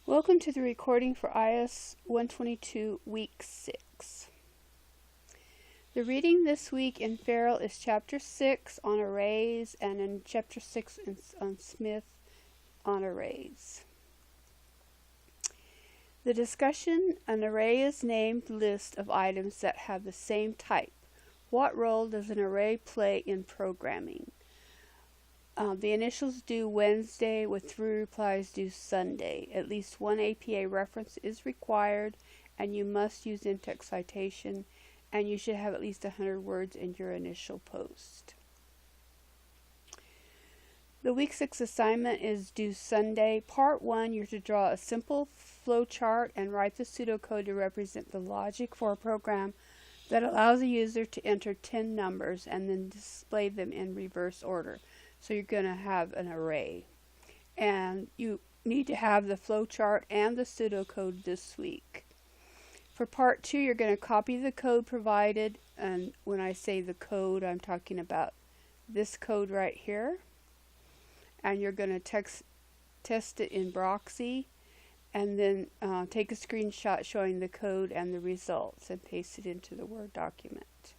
Welcome to the recording for IS122 Week 6. The reading this week in Farrell is Chapter 6 on arrays and in Chapter 6 on Smith on arrays. The discussion: an array is named list of items that have the same type. What role does an array play in programming? The initials due Wednesday with 3 replies due Sunday. At least one APA reference is required, and you must use in-text citation, and you should have at least 100 words in your initial post. The Week 6 assignment is due Sunday. Part 1, you're to draw a simple flowchart and write the pseudocode to represent the logic for a program that allows a user to enter 10 numbers and then display them in reverse order. So you're going to have an array, and you need to have the flowchart and the pseudocode this week. For part 2, you're going to copy the code provided, and when I say the code, I'm talking about this code right here, and you're going to test it in Broxy, and then take a screenshot showing the code and the results and paste it into the Word document.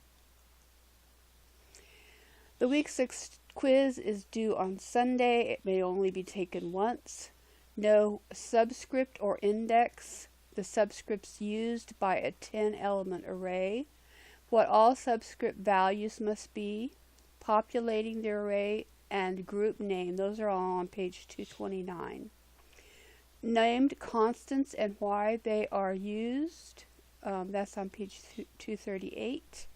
The Week 6 quiz is due on Sunday. It may only be taken once. No subscript or index. The subscripts used by a 10-element array. What all subscript values must be. Populating the array and group name. Those are all on page 229. Named constants and why they are used. That's on page 238.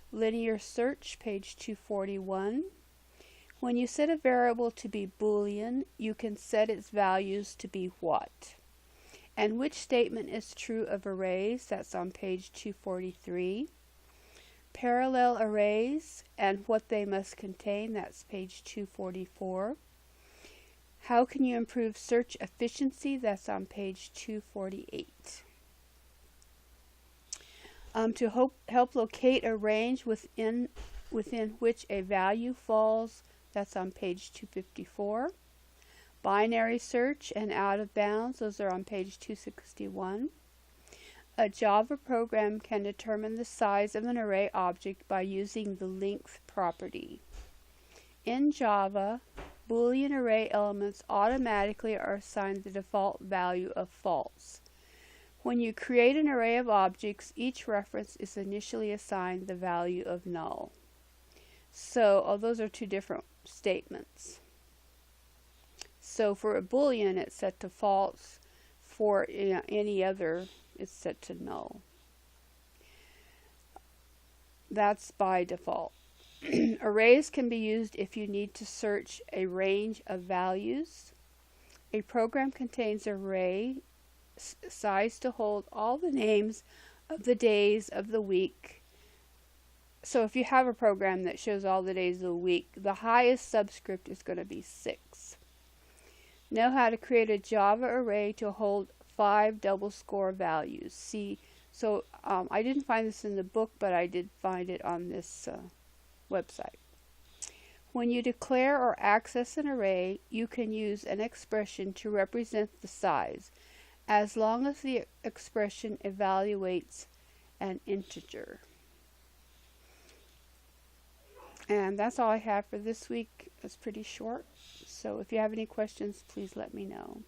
Linear search, page 241. When you set a variable to be Boolean, you can set its values to be what? And which statement is true of arrays? That's on page 243. Parallel arrays and what they must contain. That's page 244. How can you improve search efficiency? That's on page 248. To help locate a range within which a value falls, that's on page 254. Binary search and out of bounds, those are on page 261. A Java program can determine the size of an array object by using the length property. In Java, Boolean array elements automatically are assigned the default value of false. When you create an array of objects, each reference is initially assigned the value of null. So, those are two different statements. So for a Boolean, it's set to false. For any other, it's set to null. That's by default. Arrays can be used if you need to search a range of values. A program contains an array size to hold all the names of the days of the week. So if you have a program that shows all the days of the week, the highest subscript is going to be 6. Know how to create a Java array to hold 5 double score values. See, so I didn't find this in the book, but I did find it on this website. When you declare or access an array, you can use an expression to represent the size, as long as the expression evaluates an integer. And that's all I have for this week. It's pretty short. So if you have any questions, please let me know.